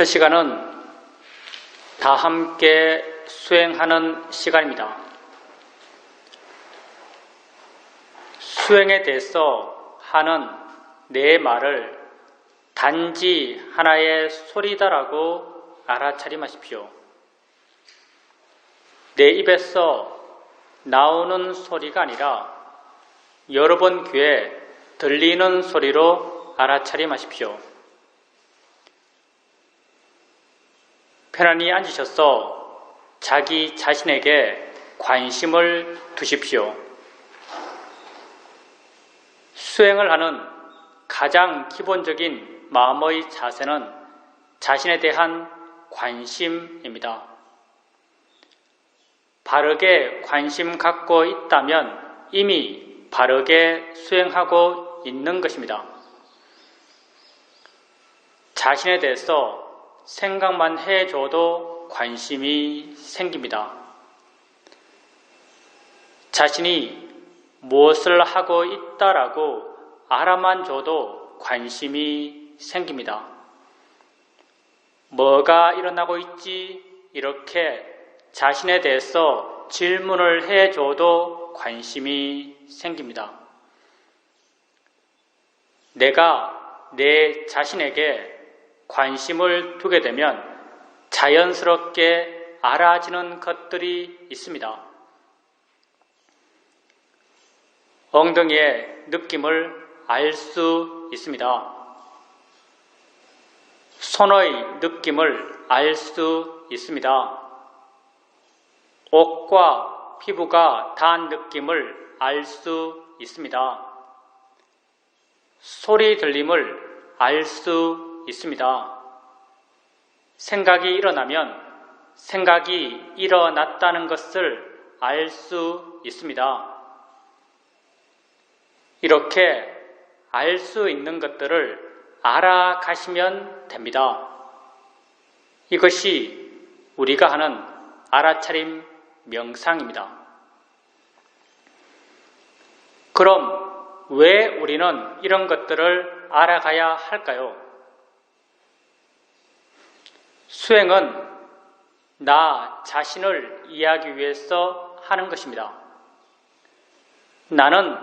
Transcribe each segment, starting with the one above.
첫 시간은 다 함께 수행하는 시간입니다. 수행에 대해서 하는 내 말을 단지 하나의 소리다라고 알아차림하십시오. 내 입에서 나오는 소리가 아니라 여러 번 귀에 들리는 소리로 알아차림하십시오. 편안히 앉으셔서 자기 자신에게 관심을 두십시오. 수행을 하는 가장 기본적인 마음의 자세는 자신에 대한 관심입니다. 바르게 관심 갖고 있다면 이미 바르게 수행하고 있는 것입니다. 자신에 대해서 생각만 해줘도 관심이 생깁니다. 자신이 무엇을 하고 있다라고 알아만 줘도 관심이 생깁니다. 뭐가 일어나고 있지? 이렇게 자신에 대해서 질문을 해줘도 관심이 생깁니다. 내가 내 자신에게 관심을 두게 되면 자연스럽게 알아지는 것들이 있습니다. 엉덩이의 느낌을 알 수 있습니다. 손의 느낌을 알 수 있습니다. 옷과 피부가 닿은 느낌을 알 수 있습니다. 소리 들림을 알 수 있습니다. 생각이 일어나면 생각이 일어났다는 것을 알 수 있습니다. 이렇게 알 수 있는 것들을 알아가시면 됩니다. 이것이 우리가 하는 알아차림 명상입니다. 그럼 왜 우리는 이런 것들을 알아가야 할까요? 수행은 나 자신을 이해하기 위해서 하는 것입니다. 나는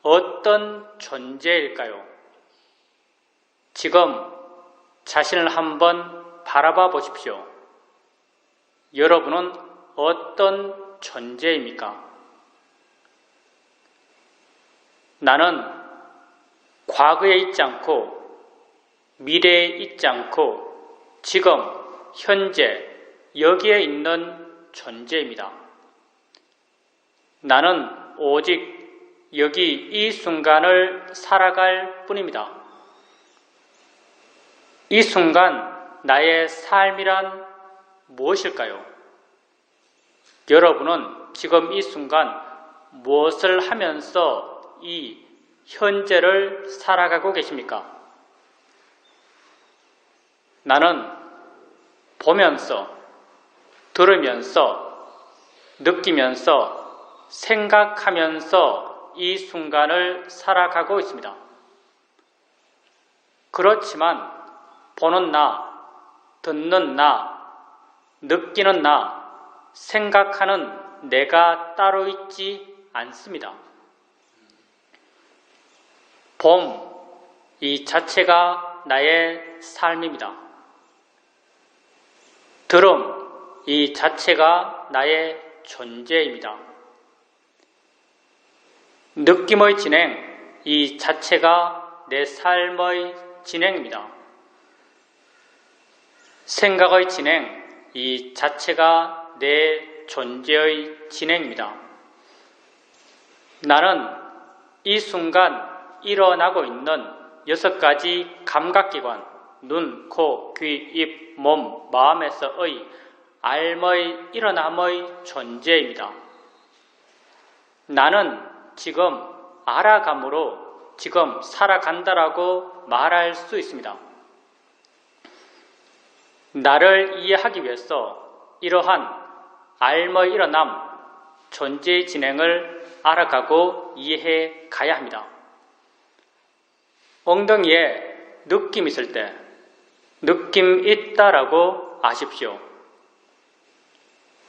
어떤 존재일까요? 지금 자신을 한번 바라봐 보십시오. 여러분은 어떤 존재입니까? 나는 과거에 있지 않고 미래에 있지 않고 지금 현재 여기에 있는 존재입니다. 나는 오직 여기 이 순간을 살아갈 뿐입니다. 이 순간 나의 삶이란 무엇일까요? 여러분은 지금 이 순간 무엇을 하면서 이 현재를 살아가고 계십니까? 나는 보면서, 들으면서, 느끼면서, 생각하면서 이 순간을 살아가고 있습니다. 그렇지만 보는 나, 듣는 나, 느끼는 나, 생각하는 내가 따로 있지 않습니다. 봄, 이 자체가 나의 삶입니다. 들음, 이 자체가 나의 존재입니다. 느낌의 진행, 이 자체가 내 삶의 진행입니다. 생각의 진행, 이 자체가 내 존재의 진행입니다. 나는 이 순간 일어나고 있는 6가지 감각기관, 눈, 코, 귀, 입, 몸, 마음에서의 알의 일어남의 존재입니다. 나는 지금 알아감으로 지금 살아간다라고 말할 수 있습니다. 나를 이해하기 위해서 이러한 알의 일어남, 존재의 진행을 알아가고 이해해 가야 합니다. 엉덩이에 느낌 있을 때 느낌 있다라고 아십시오.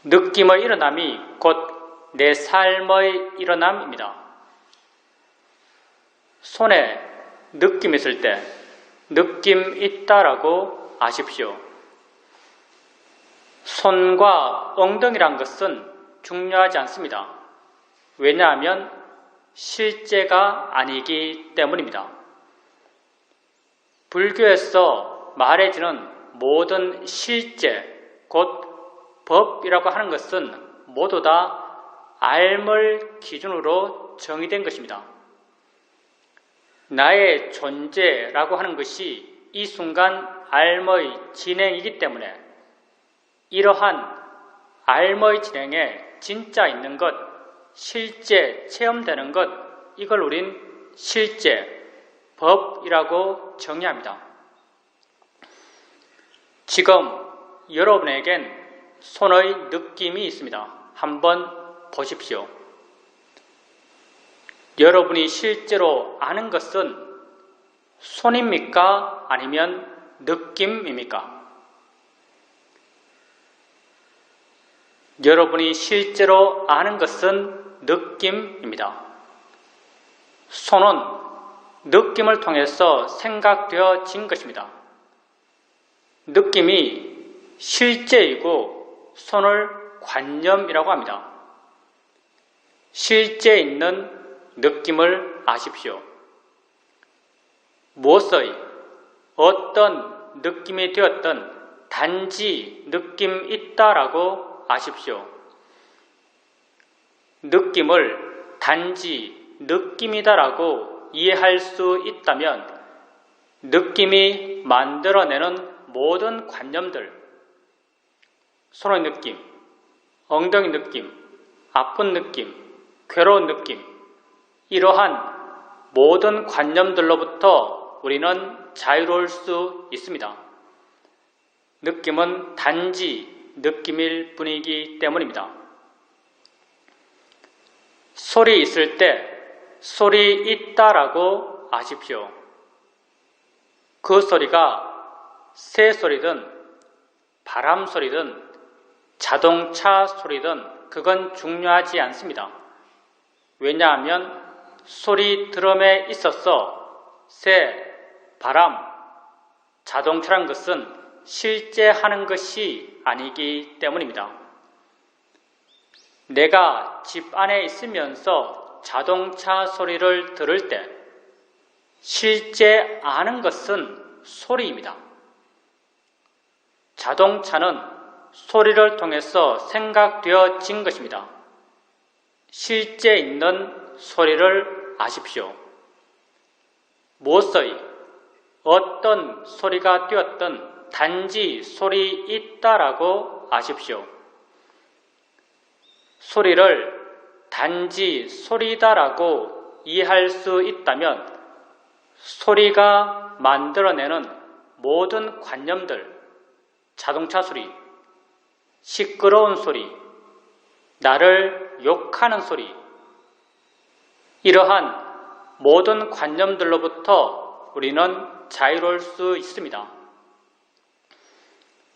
느낌의 일어남이 곧 내 삶의 일어남입니다. 손에 느낌 있을 때 느낌 있다라고 아십시오. 손과 엉덩이란 것은 중요하지 않습니다. 왜냐하면 실제가 아니기 때문입니다. 불교에서 말해지는 모든 실제, 곧 법이라고 하는 것은 모두 다 알물 기준으로 정의된 것입니다. 나의 존재라고 하는 것이 이 순간 알의 진행이기 때문에 이러한 알의 진행에 진짜 있는 것, 실제 체험되는 것, 이걸 우린 실제, 법이라고 정의합니다. 지금 여러분에겐 손의 느낌이 있습니다. 한번 보십시오. 여러분이 실제로 아는 것은 손입니까? 아니면 느낌입니까? 여러분이 실제로 아는 것은 느낌입니다. 손은 느낌을 통해서 생각되어진 것입니다. 느낌이 실제이고 손을 관념이라고 합니다. 실제 있는 느낌을 아십시오. 무엇의 어떤 느낌이 되었든 단지 느낌 있다라고 아십시오. 느낌을 단지 느낌이다라고 이해할 수 있다면 느낌이 만들어내는 모든 관념들, 손의 느낌, 엉덩이 느낌, 아픈 느낌, 괴로운 느낌, 이러한 모든 관념들로부터 우리는 자유로울 수 있습니다. 느낌은 단지 느낌일 뿐이기 때문입니다. 소리 있을 때 소리 있다라고 아십시오. 그 소리가 새 소리든 바람 소리든 자동차 소리든 그건 중요하지 않습니다. 왜냐하면 소리 드럼에 있어서 새, 바람, 자동차란 것은 실제 하는 것이 아니기 때문입니다. 내가 집 안에 있으면서 자동차 소리를 들을 때 실제 아는 것은 소리입니다. 자동차는 소리를 통해서 생각되어진 것입니다. 실제 있는 소리를 아십시오. 무엇의 어떤 소리가 되었든 단지 소리 있다라고 아십시오. 소리를 단지 소리다라고 이해할 수 있다면 소리가 만들어내는 모든 관념들, 자동차 소리, 시끄러운 소리, 나를 욕하는 소리, 이러한 모든 관념들로부터 우리는 자유로울 수 있습니다.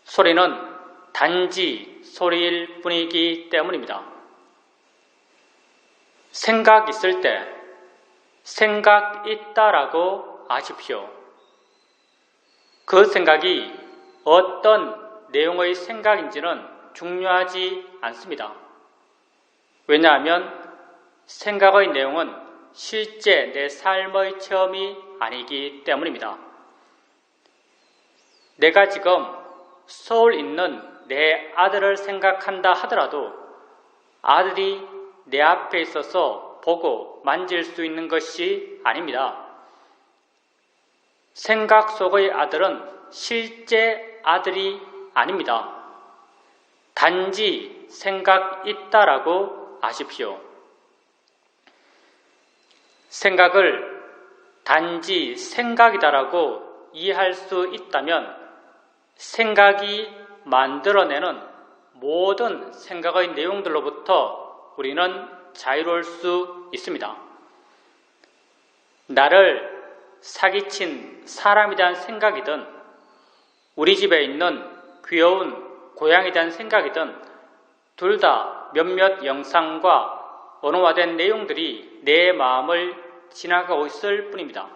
소리는 단지 소리일 뿐이기 때문입니다. 생각 있을 때 생각 있다라고 아십시오. 그 생각이 어떤 내용의 생각인지는 중요하지 않습니다. 왜냐하면 생각의 내용은 실제 내 삶의 체험이 아니기 때문입니다. 내가 지금 서울 있는 내 아들을 생각한다 하더라도 아들이 내 앞에 있어서 보고 만질 수 있는 것이 아닙니다. 생각 속의 아들은 실제 아들이 아닙니다. 단지 생각 있다라고 아십시오. 생각을 단지 생각이다라고 이해할 수 있다면 생각이 만들어내는 모든 생각의 내용들로부터 우리는 자유로울 수 있습니다. 나를 사기친 사람에 대한 생각이든 우리 집에 있는 귀여운 고양이에 대한 생각이든 둘 다 몇몇 영상과 언어화된 내용들이 내 마음을 지나가고 있을 뿐입니다.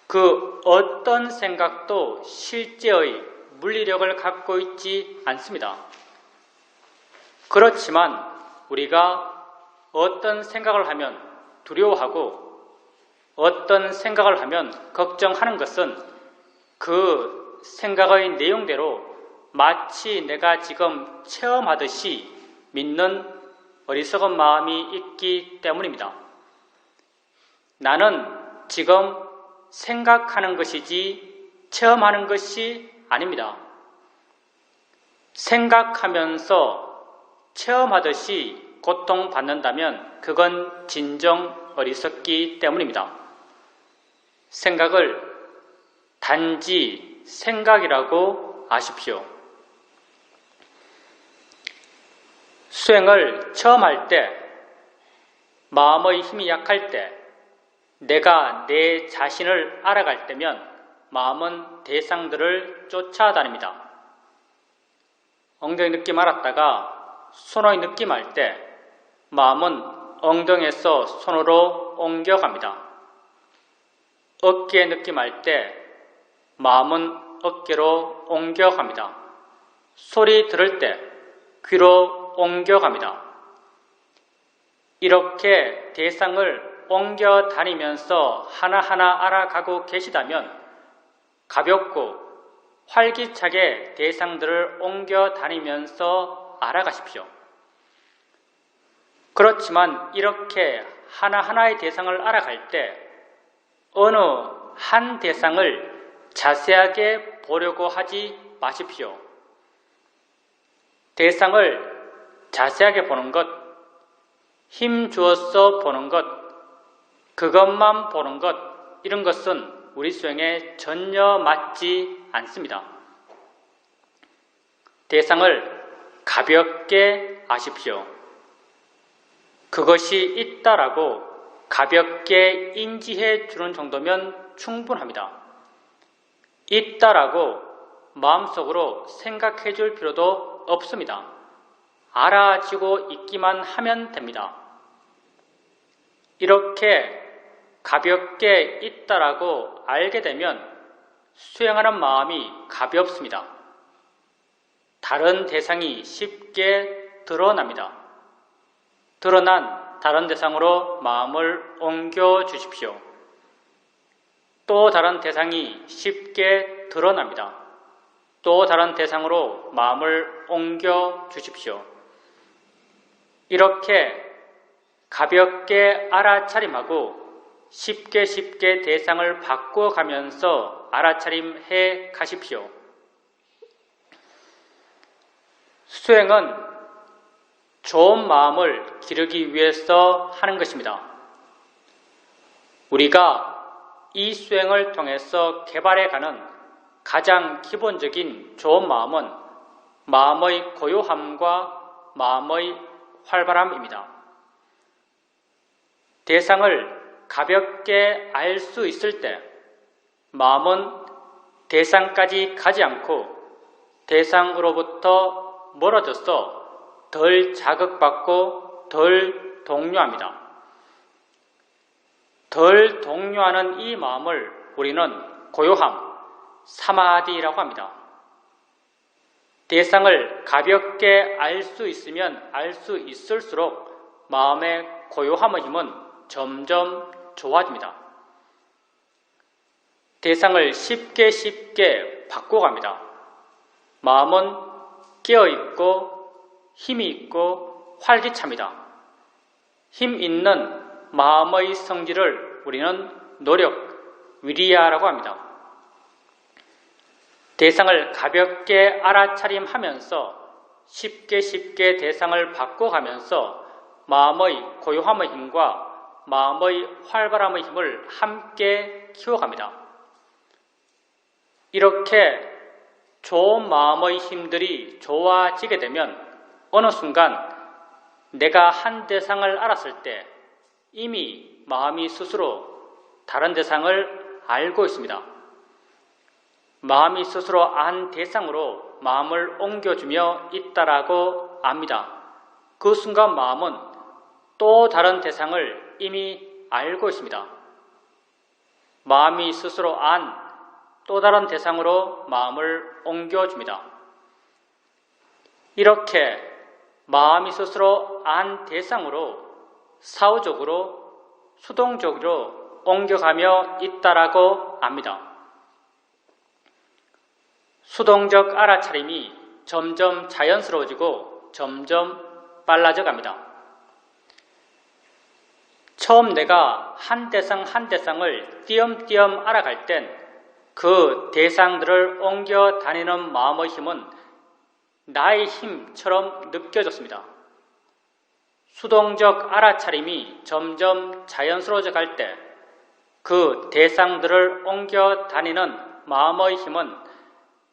그 어떤 생각도 실제의 물리력을 갖고 있지 않습니다. 그렇지만 우리가 어떤 생각을 하면 두려워하고 어떤 생각을 하면 걱정하는 것은 그 생각의 내용대로 마치 내가 지금 체험하듯이 믿는 어리석은 마음이 있기 때문입니다. 나는 지금 생각하는 것이지 체험하는 것이 아닙니다. 생각하면서 체험하듯이 고통받는다면 그건 진정 어리석기 때문입니다. 생각을 단지 생각이라고 아십시오. 수행을 처음 할 때, 마음의 힘이 약할 때, 내가 내 자신을 알아갈 때면 마음은 대상들을 쫓아다닙니다. 엉덩이 느낌 알았다가 손의 느낌 알 때 마음은 엉덩이에서 손으로 옮겨갑니다. 어깨 느낌 알 때 마음은 어깨로 옮겨갑니다. 소리 들을 때 귀로 옮겨갑니다. 이렇게 대상을 옮겨 다니면서 하나하나 알아가고 계시다면 가볍고 활기차게 대상들을 옮겨 다니면서 알아가십시오. 그렇지만 이렇게 하나하나의 대상을 알아갈 때 어느 한 대상을 자세하게 보려고 하지 마십시오. 대상을 자세하게 보는 것, 힘 주어서 보는 것, 그것만 보는 것, 이런 것은 우리 수행에 전혀 맞지 않습니다. 대상을 가볍게 아십시오. 그것이 있다라고 가볍게 인지해 주는 정도면 충분합니다. 있다라고 마음속으로 생각해 줄 필요도 없습니다. 알아지고 있기만 하면 됩니다. 이렇게 가볍게 있다라고 알게 되면 수행하는 마음이 가볍습니다. 다른 대상이 쉽게 드러납니다. 드러난 다른 대상으로 마음을 옮겨 주십시오. 또 다른 대상이 쉽게 드러납니다. 또 다른 대상으로 마음을 옮겨 주십시오. 이렇게 가볍게 알아차림하고 쉽게 대상을 바꿔가면서 알아차림해 가십시오. 수행은 좋은 마음을 기르기 위해서 하는 것입니다. 우리가 이 수행을 통해서 개발해가는 가장 기본적인 좋은 마음은 마음의 고요함과 마음의 활발함입니다. 대상을 가볍게 알 수 있을 때 마음은 대상까지 가지 않고 대상으로부터 멀어져서 덜 자극받고 덜 동요합니다. 덜 동요하는 이 마음을 우리는 고요함, 사마디라고 합니다. 대상을 가볍게 알 수 있으면 알 수 있을수록 마음의 고요함의 힘은 점점 좋아집니다. 대상을 쉽게 바꿔갑니다. 마음은 깨어있고 힘이 있고 활기찹니다. 힘 있는 마음의 성질을 우리는 노력, 위리야라고 합니다. 대상을 가볍게 알아차림하면서 쉽게 대상을 바꿔가면서 마음의 고요함의 힘과 마음의 활발함의 힘을 함께 키워갑니다. 이렇게 좋은 마음의 힘들이 좋아지게 되면 어느 순간 내가 한 대상을 알았을 때 이미 마음이 스스로 다른 대상을 알고 있습니다. 마음이 스스로 안 대상으로 마음을 옮겨주며 있다라고 압니다. 그 순간 마음은 또 다른 대상을 이미 알고 있습니다. 마음이 스스로 안 또 다른 대상으로 마음을 옮겨줍니다. 이렇게 마음이 스스로 안 대상으로 사후적으로 수동적으로 옮겨가며 있다라고 압니다. 수동적 알아차림이 점점 자연스러워지고 점점 빨라져 갑니다. 처음 내가 한 대상 한 대상을 띄엄띄엄 알아갈 땐 그 대상들을 옮겨 다니는 마음의 힘은 나의 힘처럼 느껴졌습니다. 수동적 알아차림이 점점 자연스러워져 갈 때 그 대상들을 옮겨 다니는 마음의 힘은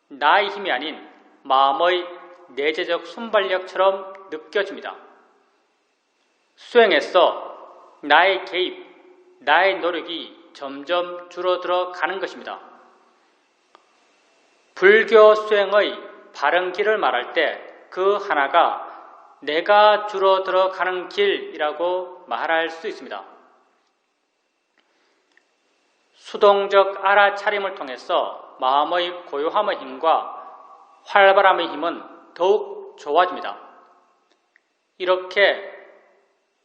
나의 힘이 아닌 마음의 내재적 순발력처럼 느껴집니다. 수행에서 나의 개입, 나의 노력이 점점 줄어들어 가는 것입니다. 불교 수행의 바른 길을 말할 때 그 하나가 내가 줄어들어 가는 길이라고 말할 수 있습니다. 수동적 알아차림을 통해서 마음의 고요함의 힘과 활발함의 힘은 더욱 좋아집니다. 이렇게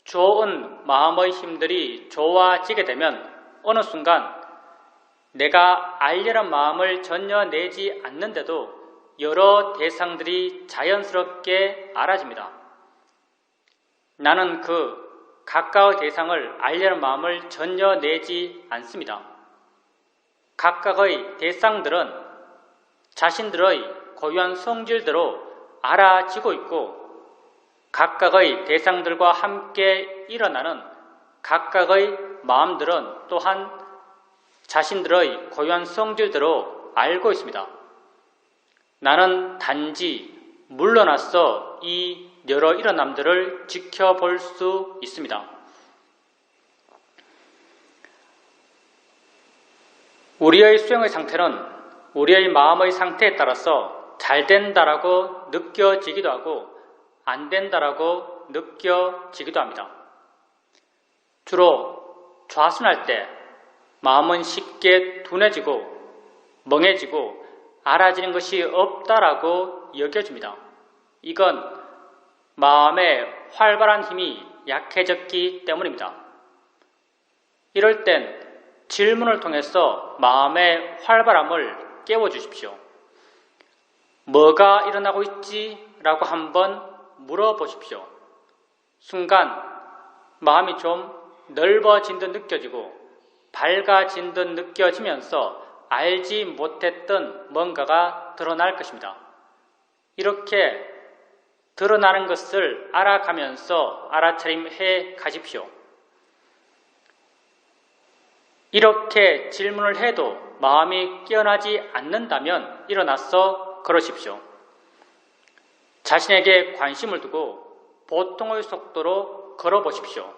좋은 마음의 힘들이 좋아지게 되면 어느 순간 내가 알려는 마음을 전혀 내지 않는데도 여러 대상들이 자연스럽게 알아집니다. 나는 그 각각의 대상을 알려는 마음을 전혀 내지 않습니다. 각각의 대상들은 자신들의 고유한 성질대로 알아지고 있고 각각의 대상들과 함께 일어나는 각각의 마음들은 또한 자신들의 고유한 성질대로 알고 있습니다. 나는 단지 물러나서 이 여러 일어남들을 지켜볼 수 있습니다. 우리의 수행의 상태는 우리의 마음의 상태에 따라서 잘 된다라고 느껴지기도 하고 안 된다라고 느껴지기도 합니다. 주로 좌순할 때 마음은 쉽게 둔해지고 멍해지고 알아지는 것이 없다라고 여겨집니다. 이건 마음의 활발한 힘이 약해졌기 때문입니다. 이럴 땐 질문을 통해서 마음의 활발함을 깨워주십시오. 뭐가 일어나고 있지? 라고 한번 물어보십시오. 순간 마음이 좀 넓어진 듯 느껴지고 밝아진 듯 느껴지면서 알지 못했던 뭔가가 드러날 것입니다. 이렇게 드러나는 것을 알아가면서 알아차림해 가십시오. 이렇게 질문을 해도 마음이 깨어나지 않는다면 일어나서 걸으십시오. 자신에게 관심을 두고 보통의 속도로 걸어보십시오.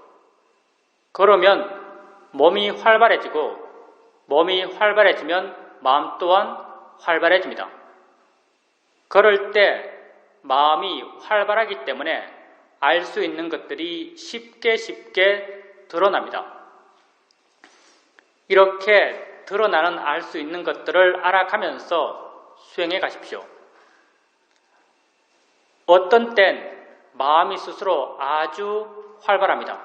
걸으면 몸이 활발해지고 몸이 활발해지면 마음 또한 활발해집니다. 걸을 때 마음이 활발하기 때문에 알 수 있는 것들이 쉽게 드러납니다. 이렇게 드러나는 알 수 있는 것들을 알아가면서 수행해 가십시오. 어떤 땐 마음이 스스로 아주 활발합니다.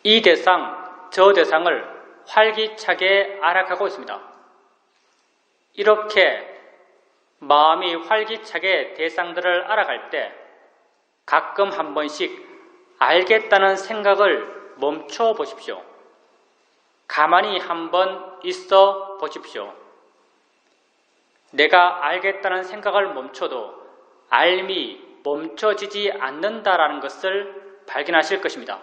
이 대상, 저 대상을 활기차게 알아가고 있습니다. 이렇게 마음이 활기차게 대상들을 알아갈 때 가끔 한 번씩 알겠다는 생각을 멈춰 보십시오. 가만히 한번 있어 보십시오. 내가 알겠다는 생각을 멈춰도 알미 멈춰지지 않는다라는 것을 발견하실 것입니다.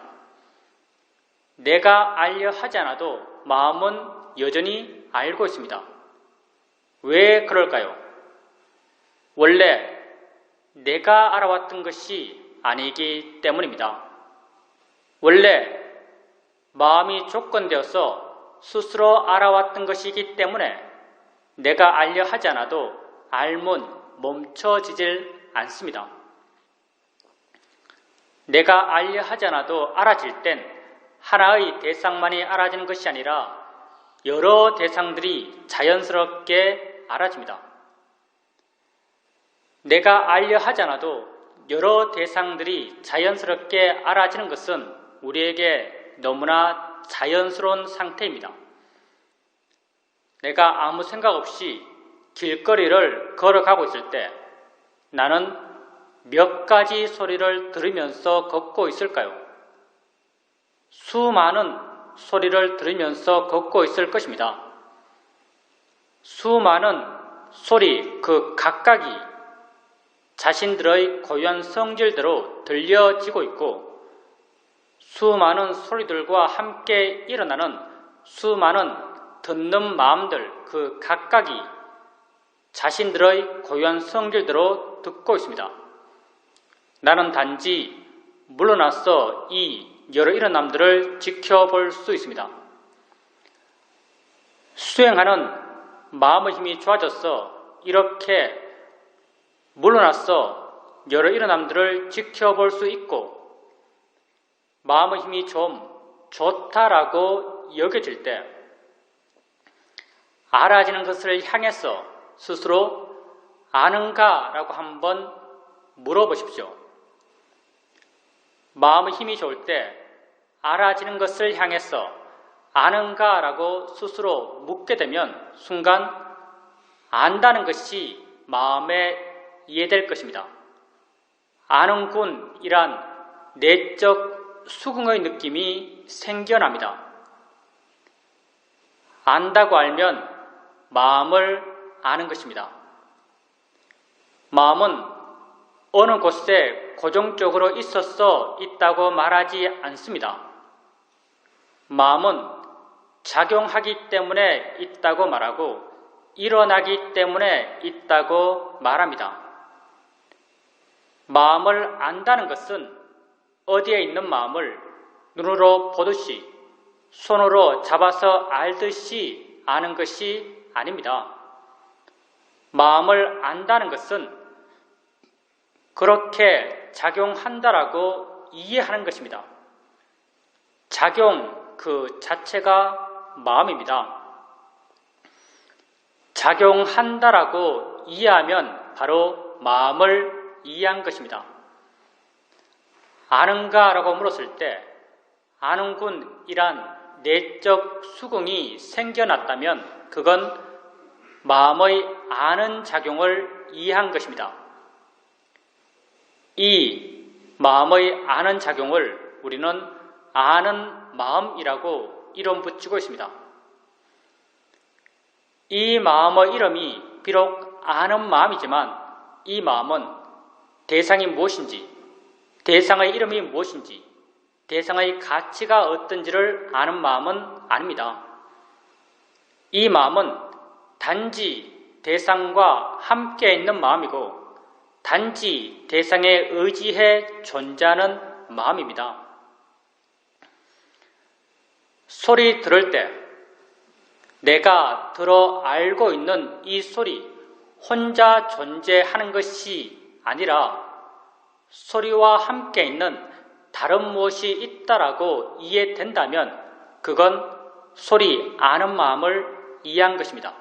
내가 알려 하지 않아도 마음은 여전히 알고 있습니다. 왜 그럴까요? 원래 내가 알아왔던 것이 아니기 때문입니다. 원래 마음이 조건되어서 스스로 알아왔던 것이기 때문에 내가 알려 하지 않아도 알면 멈춰지질 않습니다. 내가 알려 하지 않아도 알아질 땐 하나의 대상만이 알아지는 것이 아니라 여러 대상들이 자연스럽게 알아집니다. 내가 알려 하지 않아도 여러 대상들이 자연스럽게 알아지는 것은 우리에게 너무나 자연스러운 상태입니다. 내가 아무 생각 없이 길거리를 걸어가고 있을 때 나는 몇 가지 소리를 들으면서 걷고 있을까요? 수많은 소리를 들으면서 걷고 있을 것입니다. 수많은 소리 그 각각이 자신들의 고유한 성질대로 들려지고 있고 수많은 소리들과 함께 일어나는 수많은 듣는 마음들 그 각각이 자신들의 고유한 성질대로 듣고 있습니다. 나는 단지 물러나서 이 여러 일어남들을 지켜볼 수 있습니다. 수행하는 마음의 힘이 좋아져서 이렇게 물러나서 여러 일어남들을 지켜볼 수 있고 마음의 힘이 좀 좋다라고 여겨질 때 알아지는 것을 향해서 스스로 아는가? 라고 한번 물어보십시오. 마음의 힘이 좋을 때 알아지는 것을 향해서 아는가? 라고 스스로 묻게 되면 순간 안다는 것이 마음에 이해될 것입니다. 아는군이란 내적 수긍의 느낌이 생겨납니다. 안다고 알면 마음을 아는 것입니다. 마음은 어느 곳에 고정적으로 있다고 말하지 않습니다. 마음은 작용하기 때문에 있다고 말하고 일어나기 때문에 있다고 말합니다. 마음을 안다는 것은 어디에 있는 마음을 눈으로 보듯이 손으로 잡아서 알듯이 아는 것이 아닙니다. 마음을 안다는 것은 그렇게 작용한다라고 이해하는 것입니다. 작용 그 자체가 마음입니다. 작용한다라고 이해하면 바로 마음을 이해한 것입니다. 아는가? 라고 물었을 때 아는군이란 내적 수긍이 생겨났다면 그건 마음의 아는 작용을 이해한 것입니다. 이 마음의 아는 작용을 우리는 아는 마음이라고 이름 붙이고 있습니다. 이 마음의 이름이 비록 아는 마음이지만 이 마음은 대상이 무엇인지, 대상의 이름이 무엇인지, 대상의 가치가 어떤지를 아는 마음은 아닙니다. 이 마음은 단지 대상과 함께 있는 마음이고 단지 대상에 의지해 존재하는 마음입니다. 소리 들을 때 내가 들어 알고 있는 이 소리 혼자 존재하는 것이 아니라 소리와 함께 있는 다른 무엇이 있다라고 이해된다면 그건 소리 아는 마음을 이해한 것입니다.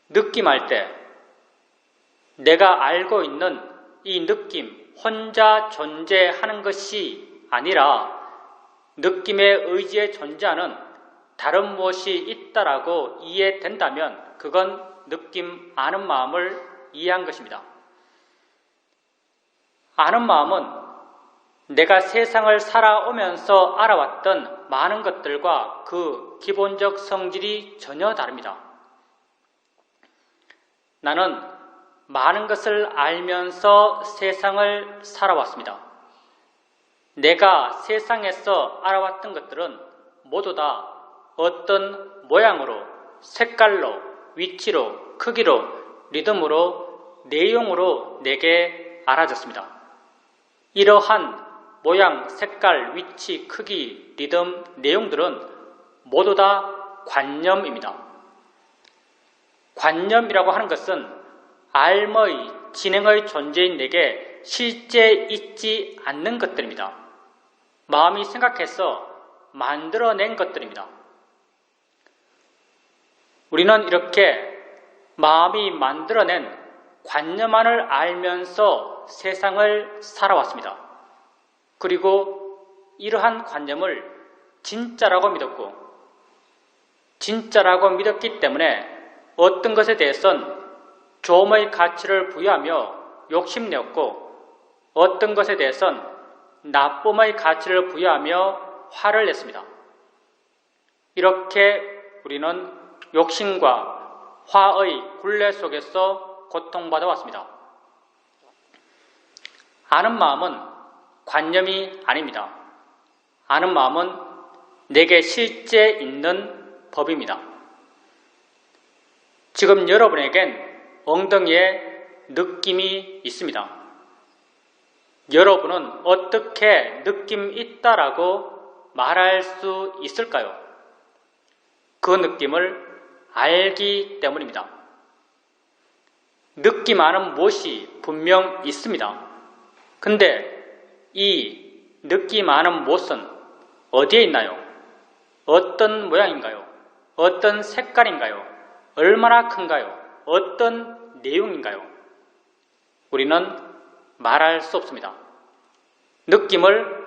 느낌할 때 내가 알고 있는 이 느낌 혼자 존재하는 것이 아니라 느낌에 의지해 존재하는 다른 무엇이 있다라고 이해된다면 그건 느낌 아는 마음을 이해한 것입니다. 아는 마음은 내가 세상을 살아오면서 알아왔던 많은 것들과 그 기본적 성질이 전혀 다릅니다. 나는 많은 것을 알면서 세상을 살아왔습니다. 내가 세상에서 알아왔던 것들은 모두 다 어떤 모양으로, 색깔로, 위치로, 크기로, 리듬으로, 내용으로 내게 알아졌습니다. 이러한 모양, 색깔, 위치, 크기, 리듬, 내용들은 모두 다 관념입니다. 관념이라고 하는 것은 알의, 진행의 존재인 내게 실제 있지 않는 것들입니다. 마음이 생각해서 만들어낸 것들입니다. 우리는 이렇게 마음이 만들어낸 관념만을 알면서 세상을 살아왔습니다. 그리고 이러한 관념을 진짜라고 믿었고, 진짜라고 믿었기 때문에 어떤 것에 대해선 조음의 가치를 부여하며 욕심내었고, 어떤 것에 대해선 나쁨의 가치를 부여하며 화를 냈습니다. 이렇게 우리는 욕심과 화의 굴레 속에서 고통받아 왔습니다. 아는 마음은 관념이 아닙니다. 아는 마음은 내게 실제 있는 법입니다. 지금 여러분에겐 엉덩이에 느낌이 있습니다. 여러분은 어떻게 느낌 있다라고 말할 수 있을까요? 그 느낌을 알기 때문입니다. 느낌 아는 못이 분명 있습니다. 근데 이 느낌 아는 못은 어디에 있나요? 어떤 모양인가요? 어떤 색깔인가요? 얼마나 큰가요? 어떤 내용인가요? 우리는 말할 수 없습니다. 느낌을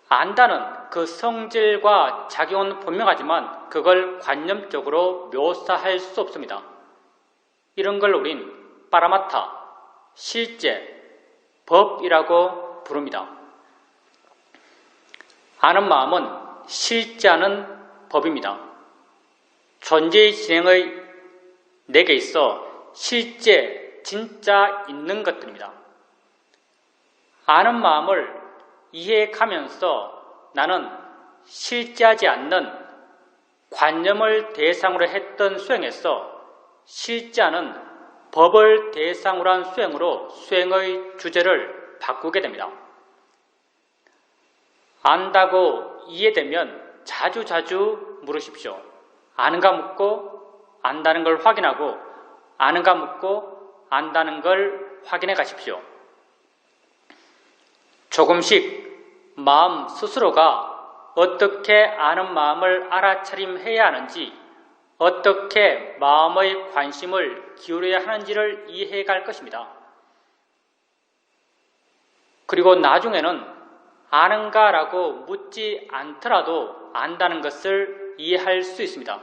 안다는 그 성질과 작용은 분명하지만 그걸 관념적으로 묘사할 수 없습니다. 이런 걸 우린 파라마타, 실제, 법이라고 부릅니다. 아는 마음은 실제하는 법입니다. 존재의 진행의 내게 있어 실제, 진짜 있는 것들입니다. 아는 마음을 이해가면서 나는 실제하지 않는 관념을 대상으로 했던 수행에서 실제하는 법을 대상으로 한 수행으로 수행의 주제를 바꾸게 됩니다. 안다고 이해되면 자주자주 물으십시오. 아는가 묻고 안다는 걸 확인하고 아는가 묻고 안다는 걸 확인해 가십시오. 조금씩 마음 스스로가 어떻게 아는 마음을 알아차림해야 하는지, 어떻게 마음의 관심을 기울여야 하는지를 이해해 갈 것입니다. 그리고 나중에는 아는가라고 묻지 않더라도 안다는 것을 이해할 수 있습니다.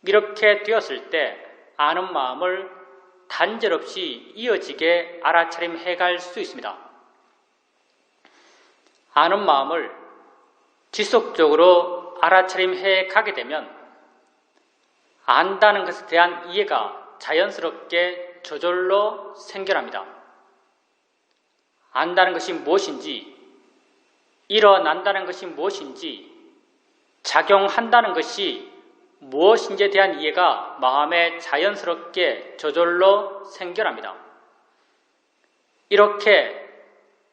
이렇게 되었을 때 아는 마음을 단절없이 이어지게 알아차림해 갈 수 있습니다. 아는 마음을 지속적으로 알아차림해 가게 되면 안다는 것에 대한 이해가 자연스럽게 저절로 생겨납니다. 안다는 것이 무엇인지, 일어난다는 것이 무엇인지, 작용한다는 것이 무엇인지에 대한 이해가 마음에 자연스럽게 저절로 생겨납니다. 이렇게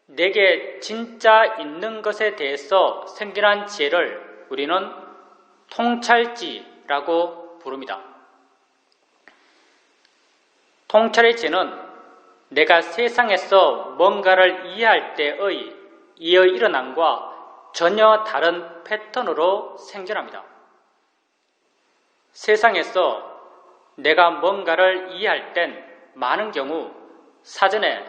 내게 진짜 있는 것에 대해서 생겨난 지혜를 우리는 통찰지라고 부릅니다. 통찰의 지혜는 내가 세상에서 뭔가를 이해할 때의 이의 일어남과 전혀 다른 패턴으로 생겨납니다. 세상에서 내가 뭔가를 이해할 땐 많은 경우 사전에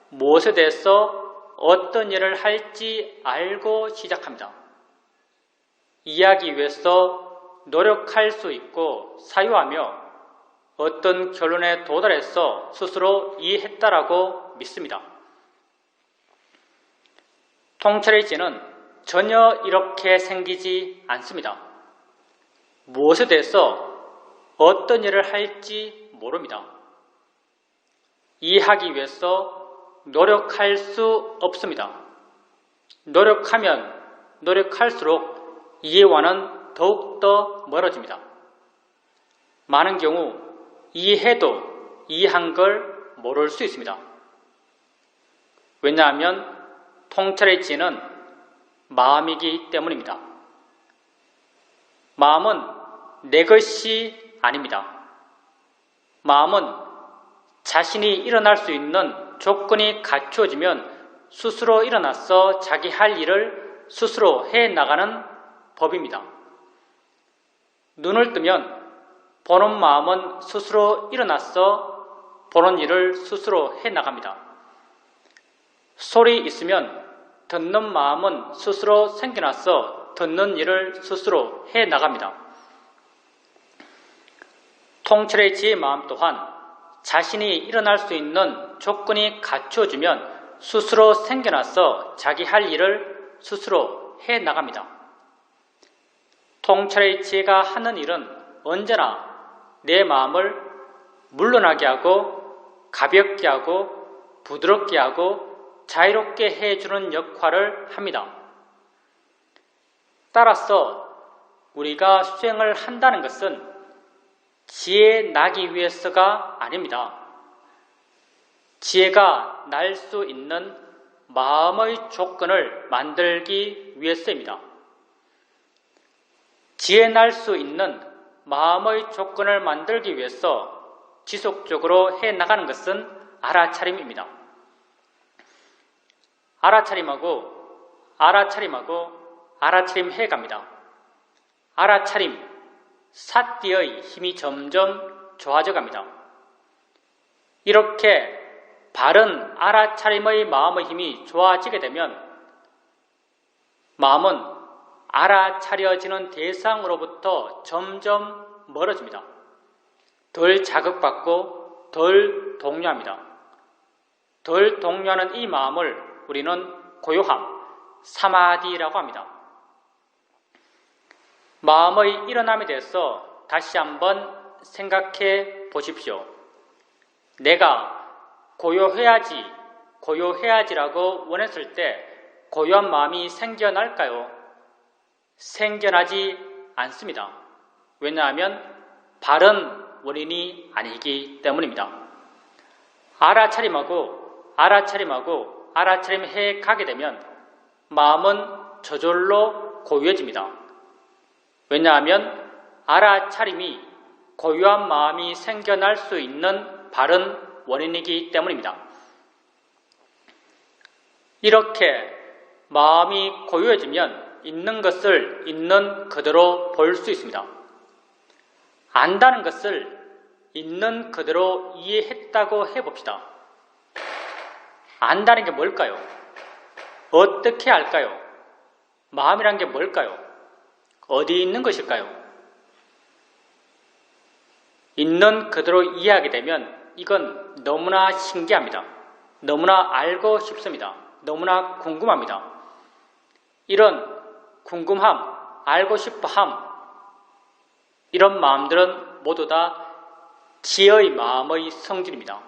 무엇에 대해서 어떤 일을 할지 알고 시작합니다. 이해하기 위해서 노력할 수 있고 사유하며 어떤 결론에 도달해서 스스로 이해했다라고 믿습니다. 통찰의 지혜는 전혀 이렇게 생기지 않습니다. 무엇에 대해서 어떤 일을 할지 모릅니다. 이해하기 위해서 노력할 수 없습니다. 노력하면 노력할수록 이해와는 더욱더 멀어집니다. 많은 경우 이해해도 이해한 걸 모를 수 있습니다. 왜냐하면 통찰의 지혜는 마음이기 때문입니다. 마음은 내 것이 아닙니다. 마음은 자신이 일어날 수 있는 조건이 갖추어지면 스스로 일어나서 자기 할 일을 스스로 해나가는 법입니다. 눈을 뜨면 보는 마음은 스스로 일어나서 보는 일을 스스로 해나갑니다. 소리 있으면 듣는 마음은 스스로 생겨나서 듣는 일을 스스로 해나갑니다. 통찰의 지혜의 마음 또한 자신이 일어날 수 있는 조건이 갖추어지면 스스로 생겨나서 자기 할 일을 스스로 해나갑니다. 통찰의 지혜가 하는 일은 언제나 내 마음을 물러나게 하고 가볍게 하고 부드럽게 하고 자유롭게 해주는 역할을 합니다. 따라서 우리가 수행을 한다는 것은 지혜 나기 위해서가 아닙니다. 지혜가 날 수 있는 마음의 조건을 만들기 위해서입니다. 지혜 날 수 있는 마음의 조건을 만들기 위해서 지속적으로 해나가는 것은 알아차림입니다. 알아차림 해갑니다. 알아차림, 사띠의 힘이 점점 좋아져 갑니다. 이렇게 바른 알아차림의 마음의 힘이 좋아지게 되면 마음은 알아차려지는 대상으로부터 점점 멀어집니다. 덜 자극받고 덜 동요합니다. 덜 동요하는 이 마음을 우리는 고요함, 사마디라고 합니다. 마음의 일어남에 대해서 다시 한번 생각해 보십시오. 내가 고요해야지라고 원했을 때 고요한 마음이 생겨날까요? 생겨나지 않습니다. 왜냐하면 바른 원인이 아니기 때문입니다. 알아차림해 가게 되면 마음은 저절로 고요해집니다. 왜냐하면 알아차림이 고요한 마음이 생겨날 수 있는 바른 원인이기 때문입니다. 이렇게 마음이 고요해지면 있는 것을 있는 그대로 볼 수 있습니다. 안다는 것을 있는 그대로 이해했다고 해봅시다. 안다는 게 뭘까요? 어떻게 알까요? 마음이란 게 뭘까요? 어디 있는 것일까요? 있는 그대로 이해하게 되면 이건 너무나 신기합니다. 너무나 알고 싶습니다. 너무나 궁금합니다. 이런 궁금함, 알고 싶어함, 이런 마음들은 모두 다 지혜의 마음의 성질입니다.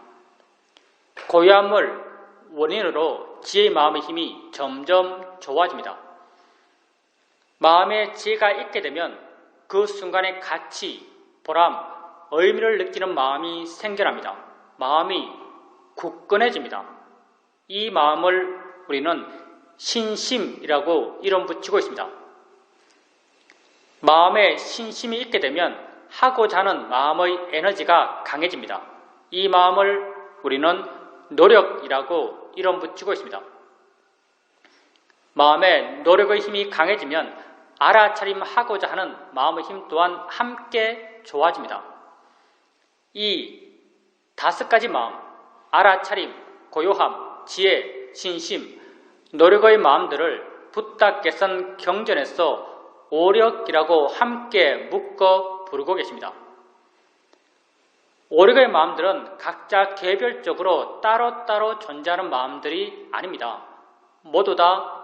고요함을 원인으로 지혜의 마음의 힘이 점점 좋아집니다. 마음에 지혜가 있게 되면 그 순간에 가치, 보람, 의미를 느끼는 마음이 생겨납니다. 마음이 굳건해집니다. 이 마음을 우리는 신심이라고 이름 붙이고 있습니다. 마음에 신심이 있게 되면 하고자 하는 마음의 에너지가 강해집니다. 이 마음을 우리는 노력이라고 이름 붙이고 있습니다. 마음에 노력의 힘이 강해지면 알아차림하고자 하는 마음의 힘 또한 함께 좋아집니다. 이 5가지 마음, 알아차림, 고요함, 지혜, 신심, 노력의 마음들을 붓다 개선 경전에서 오력이라고 함께 묶어 부르고 계십니다. 오력의 마음들은 각자 개별적으로 따로따로 존재하는 마음들이 아닙니다. 모두 다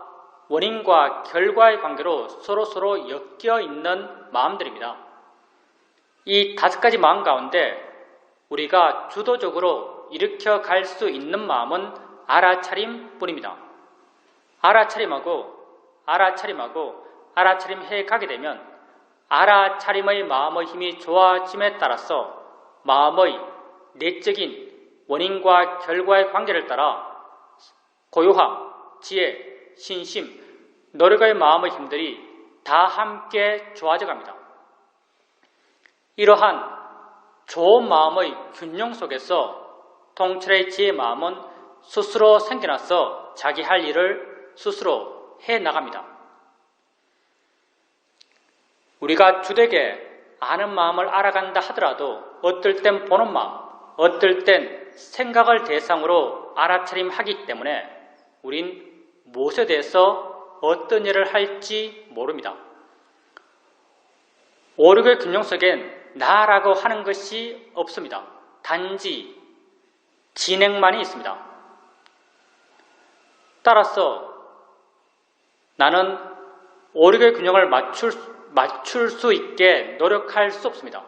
원인과 결과의 관계로 서로서로 엮여 있는 마음들입니다. 이 5가지 마음 가운데 우리가 주도적으로 일으켜 갈 수 있는 마음은 알아차림뿐입니다. 알아차림해 가게 되면 알아차림의 마음의 힘이 좋아짐에 따라서 마음의 내적인 원인과 결과의 관계를 따라 고요함, 지혜, 신심, 노력의 마음의 힘들이 다 함께 좋아져 갑니다. 이러한 좋은 마음의 균형 속에서 통찰의 지혜의 마음은 스스로 생겨나서 자기 할 일을 스스로 해나갑니다. 우리가 주되게 아는 마음을 알아간다 하더라도 어떨 땐 보는 마음, 어떨 땐 생각을 대상으로 알아차림하기 때문에 우린 무엇에 대해서 어떤 일을 할지 모릅니다. 오륙의 균형 속엔 나라고 하는 것이 없습니다. 단지 진행만이 있습니다. 따라서 나는 오륙의 균형을 맞출 수 있게 노력할 수 없습니다.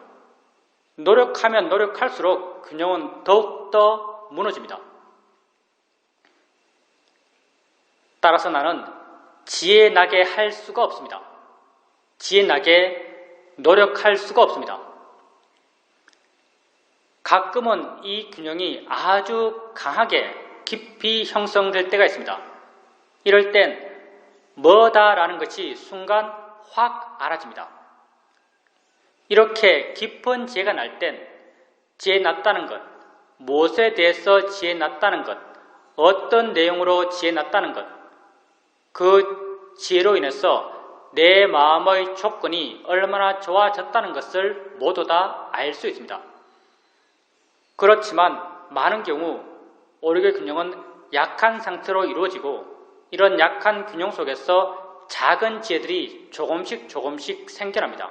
노력하면 노력할수록 균형은 더욱더 무너집니다. 따라서 나는 지혜나게 할 수가 없습니다. 지혜나게 노력할 수가 없습니다. 가끔은 이 균형이 아주 강하게 깊이 형성될 때가 있습니다. 이럴 땐 뭐다라는 것이 순간 확 알아집니다. 이렇게 깊은 지혜가 날 땐 지혜 났다는 것, 무엇에 대해서 지혜 났다는 것, 어떤 내용으로 지혜 났다는 것, 그 지혜로 인해서 내 마음의 조건이 얼마나 좋아졌다는 것을 모두 다 알 수 있습니다. 그렇지만 많은 경우 오륙의 균형은 약한 상태로 이루어지고 이런 약한 균형 속에서 작은 지혜들이 조금씩 생겨납니다.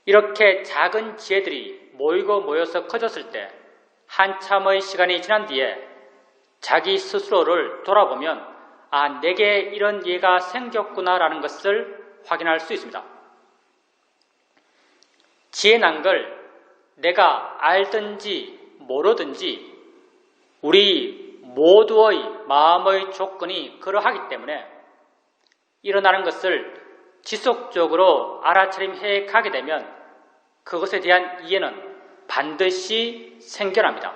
이렇게 작은 지혜들이 모이고 모여서 커졌을 때 한참의 시간이 지난 뒤에 자기 스스로를 돌아보면 내게 이런 예가 생겼구나라는 것을 확인할 수 있습니다. 지혜 난 걸 내가 알든지 모르든지 우리 모두의 마음의 조건이 그러하기 때문에 일어나는 것을 지속적으로 알아차림해 가게 되면 그것에 대한 이해는 반드시 생겨납니다.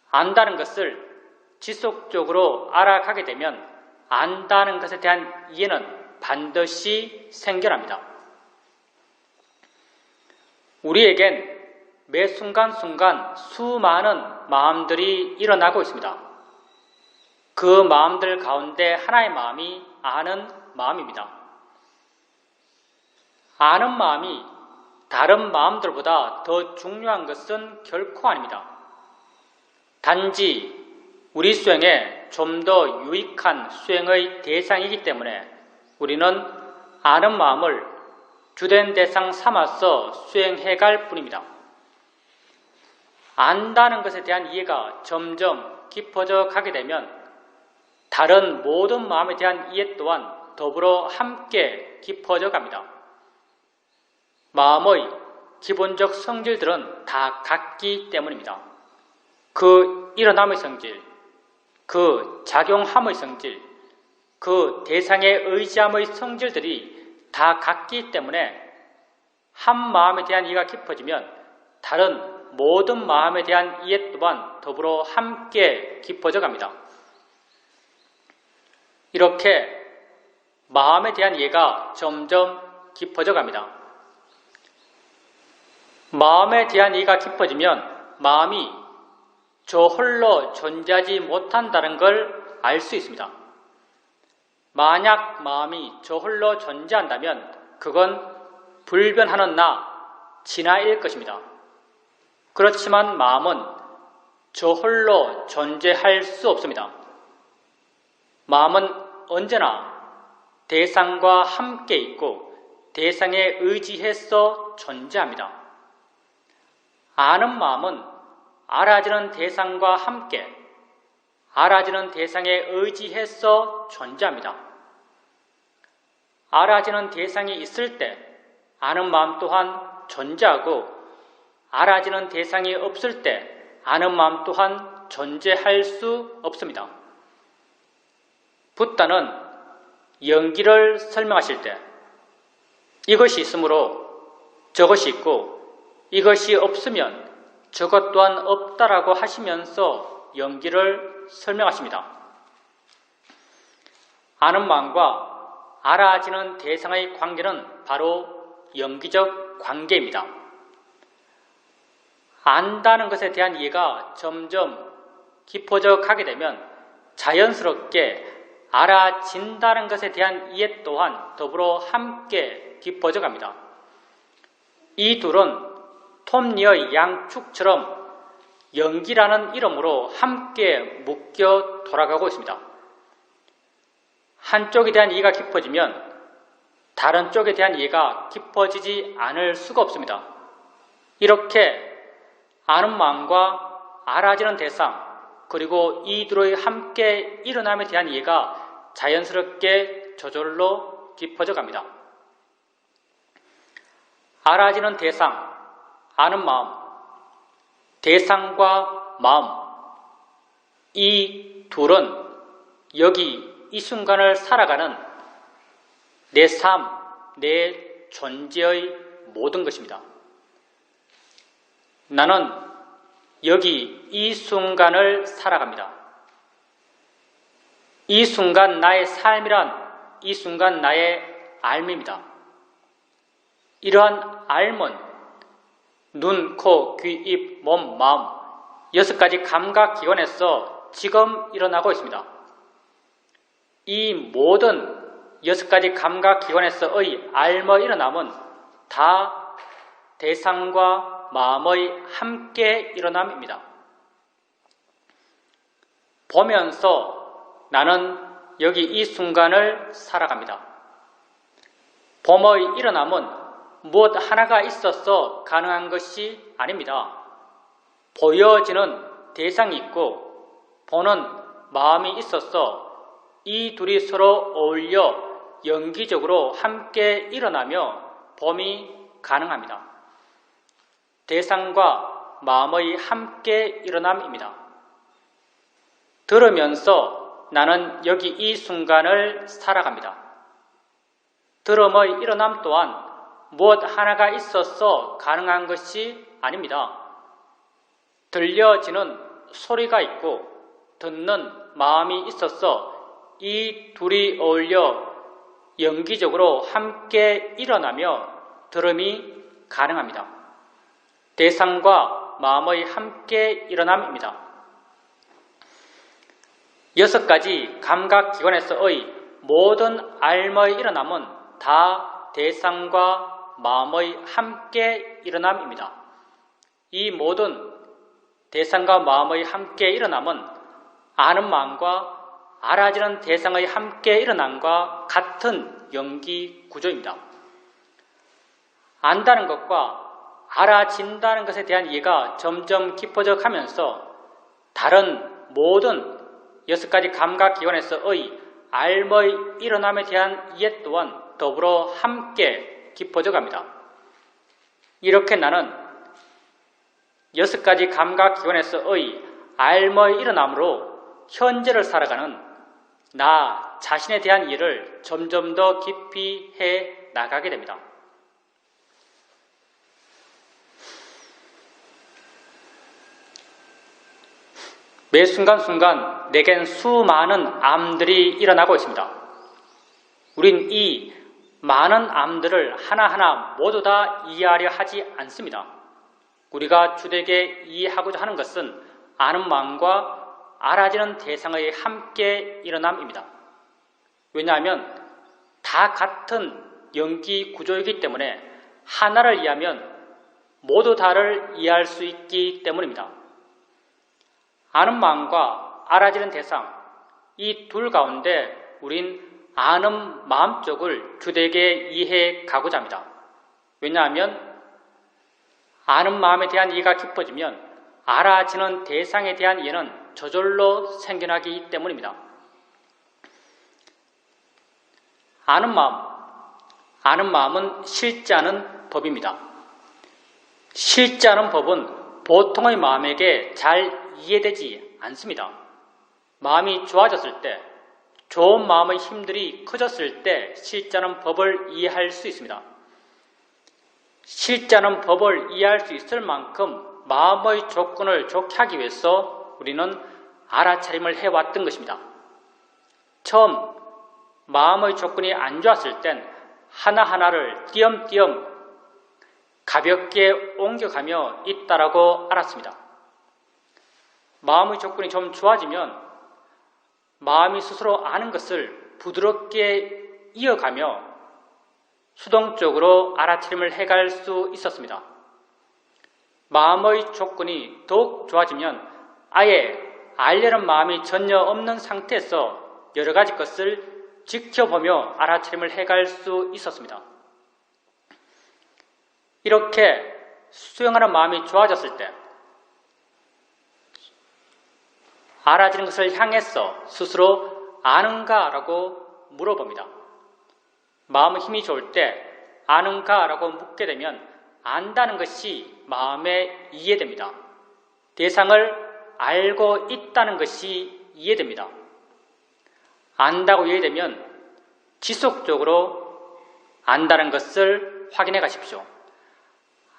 안다는 것을 지속적으로 알아가게 되면 안다는 것에 대한 이해는 반드시 생겨납니다. 우리에겐 매 순간순간 수많은 마음들이 일어나고 있습니다. 그 마음들 가운데 하나의 마음이 아는 마음입니다. 아는 마음이 다른 마음들보다 더 중요한 것은 결코 아닙니다. 단지 우리 수행에 좀 더 유익한 수행의 대상이기 때문에 우리는 아는 마음을 주된 대상 삼아서 수행해갈 뿐입니다. 안다는 것에 대한 이해가 점점 깊어져 가게 되면 다른 모든 마음에 대한 이해 또한 더불어 함께 깊어져 갑니다. 마음의 기본적 성질들은 다 같기 때문입니다. 그 일어남의 성질, 그 작용함의 성질, 그 대상에 의지함의 성질들이 다 같기 때문에 한 마음에 대한 이해가 깊어지면 다른 모든 마음에 대한 이해 또한 더불어 함께 깊어져 갑니다. 이렇게 마음에 대한 이해가 점점 깊어져 갑니다. 마음에 대한 이해가 깊어지면 마음이 저 홀로 존재하지 못한다는 걸 알 수 있습니다. 만약 마음이 저 홀로 존재한다면 그건 불변하는 나, 진화일 것입니다. 그렇지만 마음은 저 홀로 존재할 수 없습니다. 마음은 언제나 대상과 함께 있고 대상에 의지해서 존재합니다. 아는 마음은 알아지는 대상과 함께 알아지는 대상에 의지해서 존재합니다. 알아지는 대상이 있을 때 아는 마음 또한 존재하고 알아지는 대상이 없을 때 아는 마음 또한 존재할 수 없습니다. 붓다는 연기를 설명하실 때 이것이 있으므로 저것이 있고 이것이 없으면 저것 또한 없다라고 하시면서 연기를 설명하십니다. 아는 마음과 알아지는 대상의 관계는 바로 연기적 관계입니다. 안다는 것에 대한 이해가 점점 깊어져 가게 되면 자연스럽게 알아진다는 것에 대한 이해 또한 더불어 함께 깊어져 갑니다. 이 둘은 톱니의 양축처럼 연기라는 이름으로 함께 묶여 돌아가고 있습니다. 한쪽에 대한 이해가 깊어지면 다른 쪽에 대한 이해가 깊어지지 않을 수가 없습니다. 이렇게 아는 마음과 알아지는 대상, 그리고 이 둘의 함께 일어남에 대한 이해가 자연스럽게 저절로 깊어져 갑니다. 알아지는 대상, 아는 마음, 대상과 마음, 이 둘은 여기 이 순간을 살아가는 내 삶, 내 존재의 모든 것입니다. 나는 여기 이 순간을 살아갑니다. 이 순간 나의 삶이란 이 순간 나의 삶입니다. 이러한 삶은 눈, 코, 귀, 입, 몸, 마음 6가지 감각기관에서 지금 일어나고 있습니다. 이 모든 6가지 감각기관에서의 삶의 일어남은 다 대상과 마음의 함께 일어남입니다. 보면서 나는 여기 이 순간을 살아갑니다. 봄의 일어남은 무엇 하나가 있어서 가능한 것이 아닙니다. 보여지는 대상이 있고 보는 마음이 있어서 이 둘이 서로 어울려 연기적으로 함께 일어나며 봄이 가능합니다. 대상과 마음의 함께 일어남입니다. 들으면서 나는 여기 이 순간을 살아갑니다. 들음의 일어남 또한 무엇 하나가 있어서 가능한 것이 아닙니다. 들려지는 소리가 있고 듣는 마음이 있어서 이 둘이 어울려 연기적으로 함께 일어나며 들음이 가능합니다. 대상과 마음의 함께 일어남입니다. 6가지 감각기관에서의 모든 삶의 일어남은 다 대상과 마음의 함께 일어남입니다. 이 모든 대상과 마음의 함께 일어남은 아는 마음과 알아지는 대상의 함께 일어남과 같은 연기 구조입니다. 안다는 것과 알아진다는 것에 대한 이해가 점점 깊어져 가면서 다른 모든 6가지 감각기관에서의 삶의 일어남에 대한 이해 또한 더불어 함께 깊어져 갑니다. 이렇게 나는 6가지 감각기관에서의 삶의 일어남으로 현재를 살아가는 나 자신에 대한 이해를 점점 더 깊이 해 나가게 됩니다. 매 순간순간 내겐 수많은 암들이 일어나고 있습니다. 우린 이 많은 암들을 하나하나 모두 다 이해하려 하지 않습니다. 우리가 주되게 이해하고자 하는 것은 아는 마음과 알아지는 대상의 함께 일어남입니다. 왜냐하면 다 같은 연기 구조이기 때문에 하나를 이해하면 모두 다를 이해할 수 있기 때문입니다. 아는 마음과 알아지는 대상, 이 둘 가운데 우린 아는 마음 쪽을 주되게 이해해 가고자 합니다. 왜냐하면 아는 마음에 대한 이해가 깊어지면 알아지는 대상에 대한 이해는 저절로 생겨나기 때문입니다. 아는 마음은 실지 않은 법입니다. 실지 않은 법은 보통의 마음에게 잘 이해되지 않습니다. 마음이 좋아졌을 때, 좋은 마음의 힘들이 커졌을 때 실지 않은 법을 이해할 수 있습니다. 실지 않은 법을 이해할 수 있을 만큼 마음의 조건을 좋게 하기 위해서 우리는 알아차림을 해왔던 것입니다. 처음 마음의 조건이 안 좋았을 땐 하나하나를 띄엄띄엄 가볍게 옮겨가며 있다라고 알았습니다. 마음의 조건이 좀 좋아지면 마음이 스스로 아는 것을 부드럽게 이어가며 수동적으로 알아차림을 해갈 수 있었습니다. 마음의 조건이 더욱 좋아지면 아예 알려는 마음이 전혀 없는 상태에서 여러 가지 것을 지켜보며 알아차림을 해갈 수 있었습니다. 이렇게 수용하는 마음이 좋아졌을 때 알아지는 것을 향해서 스스로 아는가? 라고 물어봅니다. 마음의 힘이 좋을 때 아는가? 라고 묻게 되면 안다는 것이 마음에 이해됩니다. 대상을 알고 있다는 것이 이해됩니다. 안다고 이해되면 지속적으로 안다는 것을 확인해 가십시오.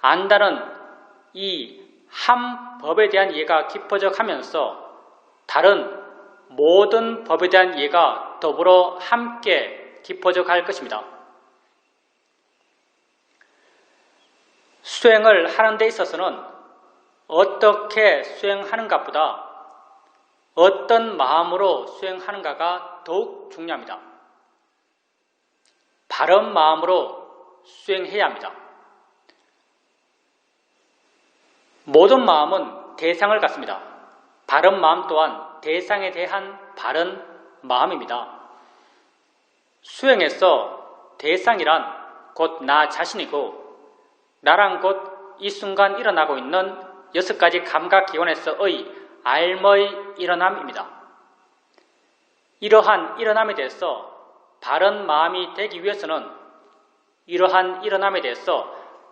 안다는 이 한 법에 대한 이해가 깊어져 가면서 다른 모든 법에 대한 이해가 더불어 함께 깊어져 갈 것입니다. 수행을 하는 데 있어서는 어떻게 수행하는가보다 어떤 마음으로 수행하는가가 더욱 중요합니다. 바른 마음으로 수행해야 합니다. 모든 마음은 대상을 갖습니다. 바른 마음 또한 대상에 대한 바른 마음입니다. 수행에서 대상이란 곧 나 자신이고 나란 곧 이 순간 일어나고 있는 6가지 감각기관에서의 알머의 일어남입니다. 이러한 일어남에 대해서 바른 마음이 되기 위해서는 이러한 일어남에 대해서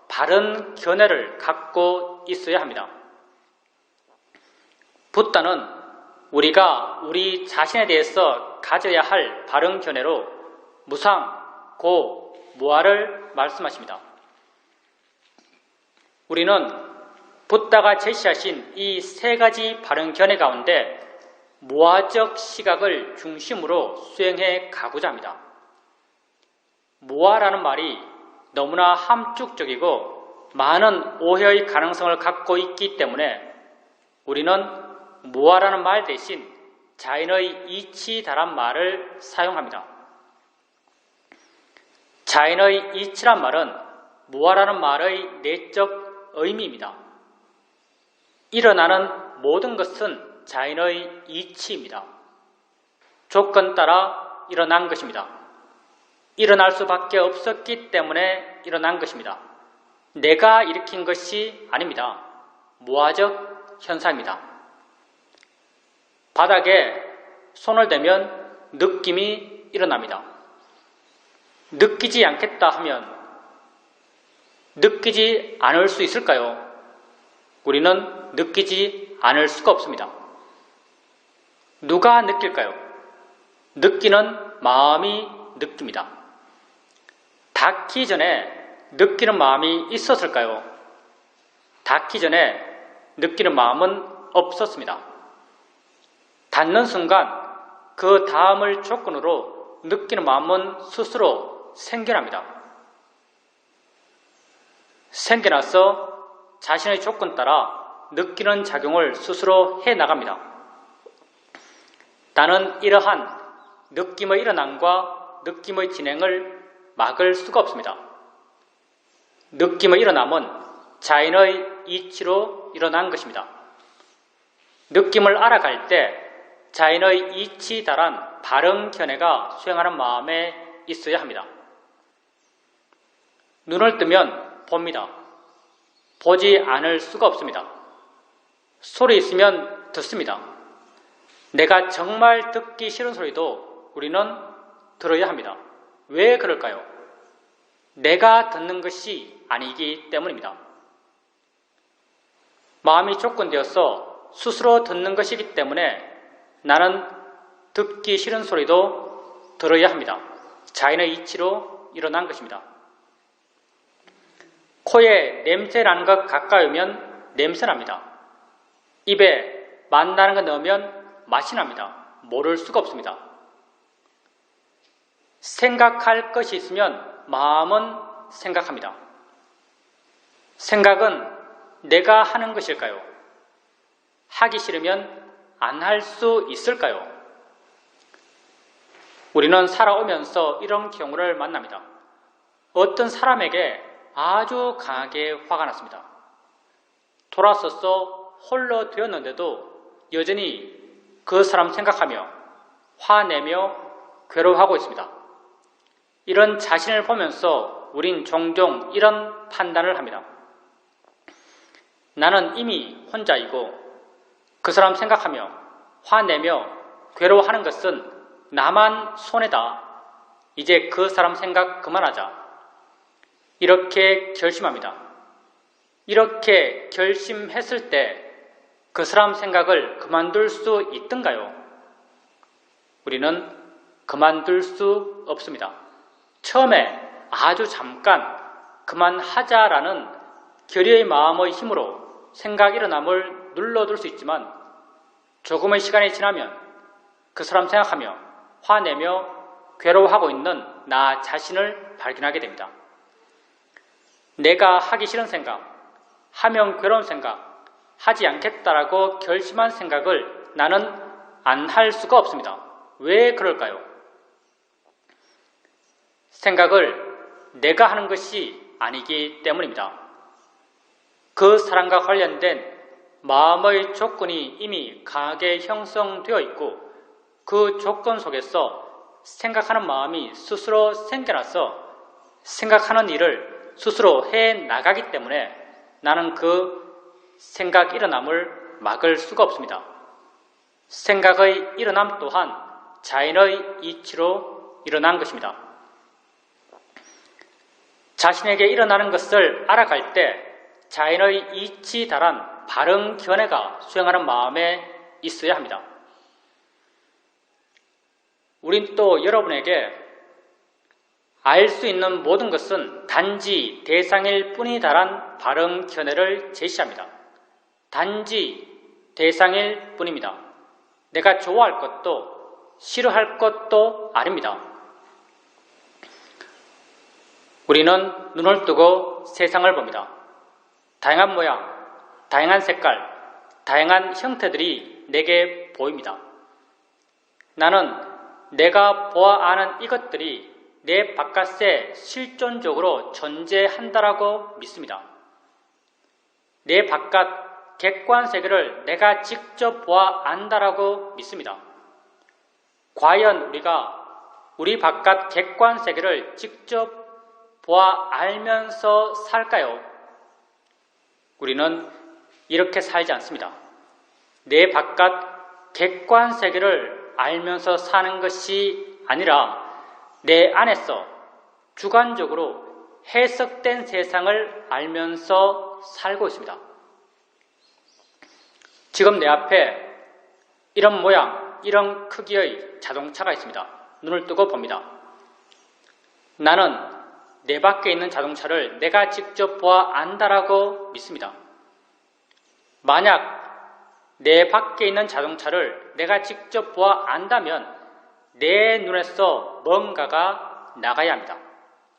바른 견해를 갖고 있어야 합니다. 붓다는 우리가 우리 자신에 대해서 가져야 할 바른 견해로 무상, 고, 무아를 말씀하십니다. 우리는 붓다가 제시하신 이 3가지 바른 견해 가운데 무아적 시각을 중심으로 수행해 가고자 합니다. 무아라는 말이 너무나 함축적이고 많은 오해의 가능성을 갖고 있기 때문에 우리는 무아라는 말 대신 자연의 이치다란 말을 사용합니다. 자연의 이치란 말은 무아라는 말의 내적 의미입니다. 일어나는 모든 것은 자연의 이치입니다. 조건 따라 일어난 것입니다. 일어날 수밖에 없었기 때문에 일어난 것입니다. 내가 일으킨 것이 아닙니다. 무아적 현상입니다. 바닥에 손을 대면 느낌이 일어납니다. 느끼지 않겠다 하면 느끼지 않을 수 있을까요? 우리는 느끼지 않을 수가 없습니다. 누가 느낄까요? 느끼는 마음이 느낍니다. 닿기 전에 느끼는 마음이 있었을까요? 닿기 전에 느끼는 마음은 없었습니다. 닿는 순간 그 다음을 조건으로 느끼는 마음은 스스로 생겨납니다. 생겨나서 자신의 조건 따라 느끼는 작용을 스스로 해나갑니다. 나는 이러한 느낌의 일어남과 느낌의 진행을 막을 수가 없습니다. 느낌의 일어남은 자연의 이치로 일어난 것입니다. 느낌을 알아갈 때 자연의 이치다란 바른 견해가 수행하는 마음에 있어야 합니다. 눈을 뜨면 봅니다. 보지 않을 수가 없습니다. 소리 있으면 듣습니다. 내가 정말 듣기 싫은 소리도 우리는 들어야 합니다. 왜 그럴까요? 내가 듣는 것이 아니기 때문입니다. 마음이 조건되어서 스스로 듣는 것이기 때문에 나는 듣기 싫은 소리도 들어야 합니다. 자연의 이치로 일어난 것입니다. 코에 냄새 나는 것 가까이 오면 냄새 납니다. 입에 맛 나는 것 넣으면 맛이 납니다. 모를 수가 없습니다. 생각할 것이 있으면 마음은 생각합니다. 생각은 내가 하는 것일까요? 하기 싫으면 안 할 수 있을까요? 우리는 살아오면서 이런 경우를 만납니다. 어떤 사람에게 아주 강하게 화가 났습니다. 돌아서서 홀로 되었는데도 여전히 그 사람 생각하며 화내며 괴로워하고 있습니다. 이런 자신을 보면서 우린 종종 이런 판단을 합니다. 나는 이미 혼자이고 그 사람 생각하며 화내며 괴로워하는 것은 나만 손해다. 이제 그 사람 생각 그만하자. 이렇게 결심합니다. 이렇게 결심했을 때 그 사람 생각을 그만둘 수 있던가요? 우리는 그만둘 수 없습니다. 처음에 아주 잠깐 그만하자라는 결의의 마음의 힘으로 생각 일어남을 눌러둘 수 있지만 조금의 시간이 지나면 그 사람 생각하며 화내며 괴로워하고 있는 나 자신을 발견하게 됩니다. 내가 하기 싫은 생각, 하면 괴로운 생각, 하지 않겠다라고 결심한 생각을 나는 안 할 수가 없습니다. 왜 그럴까요? 생각을 내가 하는 것이 아니기 때문입니다. 그 사람과 관련된 마음의 조건이 이미 강하게 형성되어 있고 그 조건 속에서 생각하는 마음이 스스로 생겨나서 생각하는 일을 스스로 해나가기 때문에 나는 그 생각 일어남을 막을 수가 없습니다. 생각의 일어남 또한 자연의 이치로 일어난 것입니다. 자신에게 일어나는 것을 알아갈 때 자연의 이치 달한 바른 견해가 수행하는 마음에 있어야 합니다. 우린 또 여러분에게 알 수 있는 모든 것은 단지 대상일 뿐이다란 바른 견해를 제시합니다. 단지 대상일 뿐입니다. 내가 좋아할 것도 싫어할 것도 아닙니다. 우리는 눈을 뜨고 세상을 봅니다. 다양한 모양, 다양한 색깔, 다양한 형태들이 내게 보입니다. 나는 내가 보아 아는 이것들이 내 바깥에 실존적으로 존재한다라고 믿습니다. 내 바깥 객관 세계를 내가 직접 보아 안다라고 믿습니다. 과연 우리가 우리 바깥 객관 세계를 직접 보아 알면서 살까요? 우리는 이렇게 살지 않습니다. 내 바깥 객관 세계를 알면서 사는 것이 아니라 내 안에서 주관적으로 해석된 세상을 알면서 살고 있습니다. 지금 내 앞에 이런 모양, 이런 크기의 자동차가 있습니다. 눈을 뜨고 봅니다. 나는 내 밖에 있는 자동차를 내가 직접 보아 안다라고 믿습니다. 만약 내 밖에 있는 자동차를 내가 직접 보아 안다면 내 눈에서 뭔가가 나가야 합니다.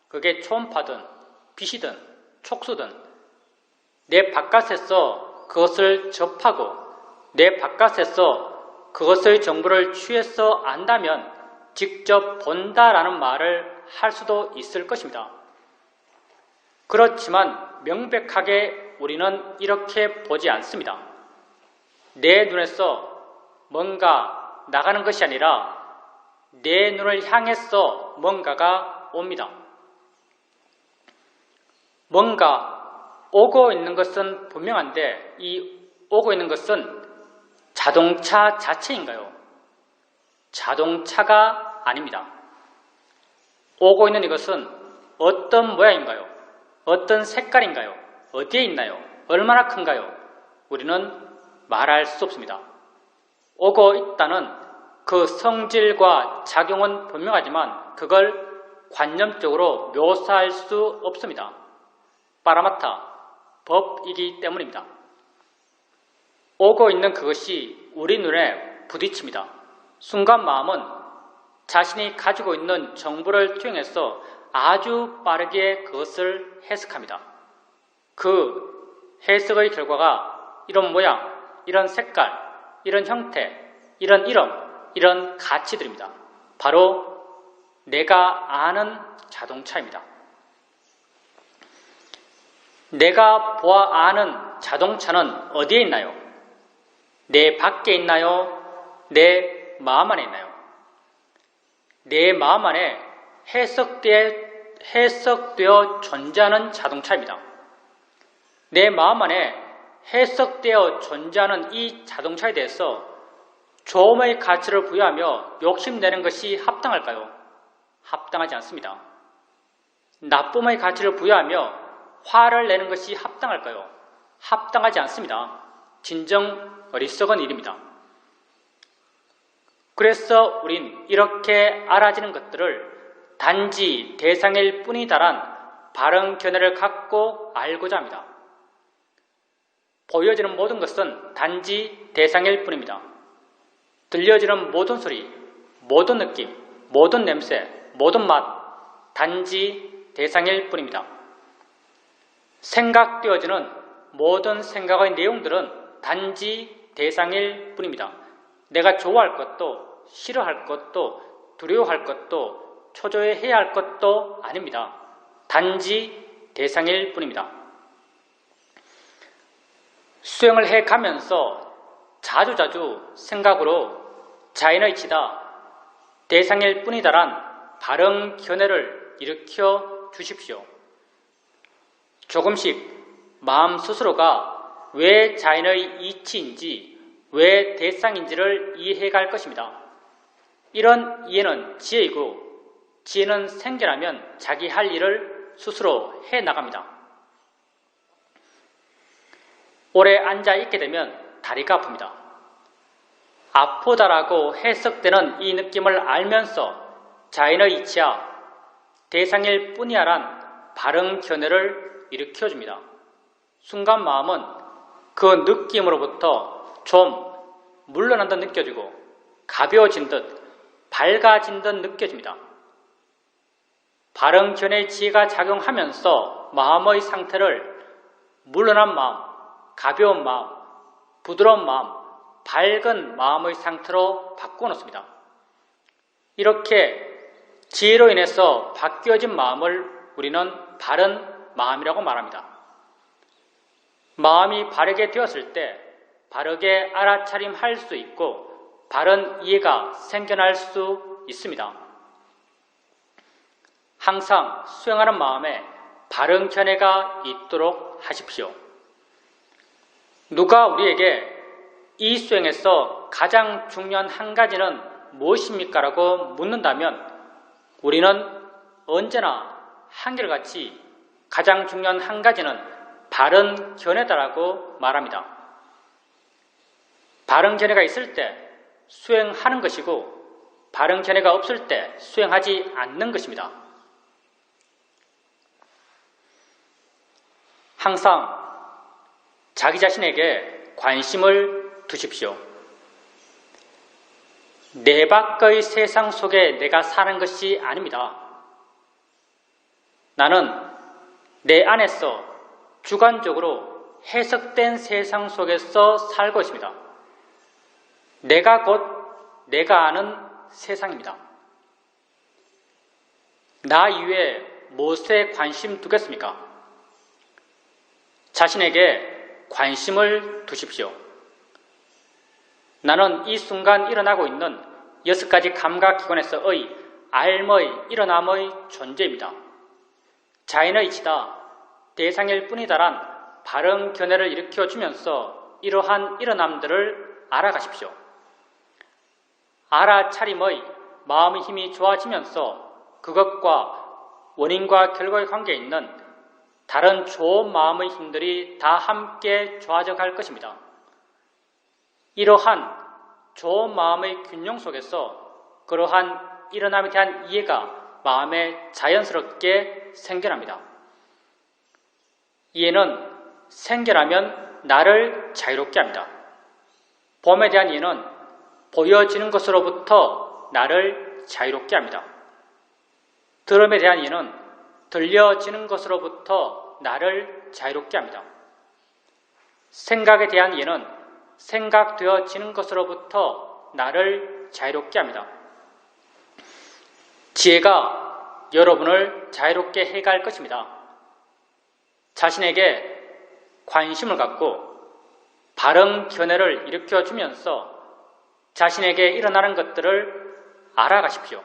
그게 초음파든 빛이든 촉수든 내 바깥에서 그것을 접하고 내 바깥에서 그것의 정보를 취해서 안다면 직접 본다라는 말을 할 수도 있을 것입니다. 그렇지만 명백하게 우리는 이렇게 보지 않습니다. 내 눈에서 뭔가 나가는 것이 아니라 내 눈을 향해서 뭔가가 옵니다. 뭔가 오고 있는 것은 분명한데 이 오고 있는 것은 자동차 자체인가요? 자동차가 아닙니다. 오고 있는 이것은 어떤 모양인가요? 어떤 색깔인가요? 어디에 있나요? 얼마나 큰가요? 우리는 말할 수 없습니다. 오고 있다는 그 성질과 작용은 분명하지만 그걸 관념적으로 묘사할 수 없습니다. 파라마타, 법이기 때문입니다. 오고 있는 그것이 우리 눈에 부딪힙니다. 순간 마음은 자신이 가지고 있는 정보를 투영해서 아주 빠르게 그것을 해석합니다. 그 해석의 결과가 이런 모양, 이런 색깔, 이런 형태, 이런 이름, 이런 가치들입니다. 바로 내가 아는 자동차입니다. 내가 보아 아는 자동차는 어디에 있나요? 내 밖에 있나요? 내 마음 안에 있나요? 내 마음 안에 해석되어 존재하는 자동차입니다. 내 마음 안에 해석되어 존재하는 이 자동차에 대해서 조음의 가치를 부여하며 욕심내는 것이 합당할까요? 합당하지 않습니다. 나쁨의 가치를 부여하며 화를 내는 것이 합당할까요? 합당하지 않습니다. 진정 어리석은 일입니다. 그래서 우린 이렇게 알아지는 것들을 단지 대상일 뿐이다란 바른 견해를 갖고 알고자 합니다. 보여지는 모든 것은 단지 대상일 뿐입니다. 들려지는 모든 소리, 모든 느낌, 모든 냄새, 모든 맛, 단지 대상일 뿐입니다. 생각되어지는 모든 생각의 내용들은 단지 대상일 뿐입니다. 내가 좋아할 것도, 싫어할 것도, 두려워할 것도, 초조해해야 할 것도 아닙니다. 단지 대상일 뿐입니다. 수행을 해가면서 자주자주 생각으로 자인의 치다, 대상일 뿐이다란 바른 견해를 일으켜 주십시오. 조금씩 마음 스스로가 왜 자인의 이치인지, 왜 대상인지를 이해해갈 것입니다. 이런 이해는 지혜이고, 지혜는 생겨나면 자기 할 일을 스스로 해나갑니다. 오래 앉아 있게 되면 다리가 아픕니다. 아프다라고 해석되는 이 느낌을 알면서 자인의 이치야, 대상일 뿐이야란 바른 견해를 일으켜줍니다. 순간 마음은 그 느낌으로부터 좀 물러난 듯 느껴지고 가벼워진 듯 밝아진 듯 느껴집니다. 바른 견해의 지혜가 작용하면서 마음의 상태를 물러난 마음, 가벼운 마음, 부드러운 마음, 밝은 마음의 상태로 바꿔놓습니다. 이렇게 지혜로 인해서 바뀌어진 마음을 우리는 바른 마음이라고 말합니다. 마음이 바르게 되었을 때 바르게 알아차림할 수 있고 바른 이해가 생겨날 수 있습니다. 항상 수행하는 마음에 바른 견해가 있도록 하십시오. 누가 우리에게 이 수행에서 가장 중요한 한 가지는 무엇입니까? 라고 묻는다면 우리는 언제나 한결같이 가장 중요한 한 가지는 바른 견해다라고 말합니다. 바른 견해가 있을 때 수행하는 것이고 바른 견해가 없을 때 수행하지 않는 것입니다. 항상 자기 자신에게 관심을 두십시오. 내 밖의 세상 속에 내가 사는 것이 아닙니다. 나는 내 안에서 주관적으로 해석된 세상 속에서 살고 있습니다. 내가 곧 내가 아는 세상입니다. 나 이외에 무엇에 관심 두겠습니까? 자신에게 관심을 두십시오. 나는 이 순간 일어나고 있는 6가지 감각기관에서의 알의 일어남의 존재입니다. 자인의 이치다, 대상일 뿐이다란 바른 견해를 일으켜주면서 이러한 일어남들을 알아가십시오. 알아차림의 마음의 힘이 좋아지면서 그것과 원인과 결과의 관계에 있는 다른 좋은 마음의 힘들이 다 함께 좋아져 갈 것입니다. 이러한 좋은 마음의 균형 속에서 그러한 일어남에 대한 이해가 마음에 자연스럽게 생겨납니다. 이해는 생겨나면 나를 자유롭게 합니다. 봄에 대한 이해는 보여지는 것으로부터 나를 자유롭게 합니다. 들음에 대한 이해는 들려지는 것으로부터 나를 자유롭게 합니다. 생각에 대한 이해는 생각되어지는 것으로부터 나를 자유롭게 합니다. 지혜가 여러분을 자유롭게 해갈 것입니다. 자신에게 관심을 갖고 바른 견해를 일으켜주면서 자신에게 일어나는 것들을 알아가십시오.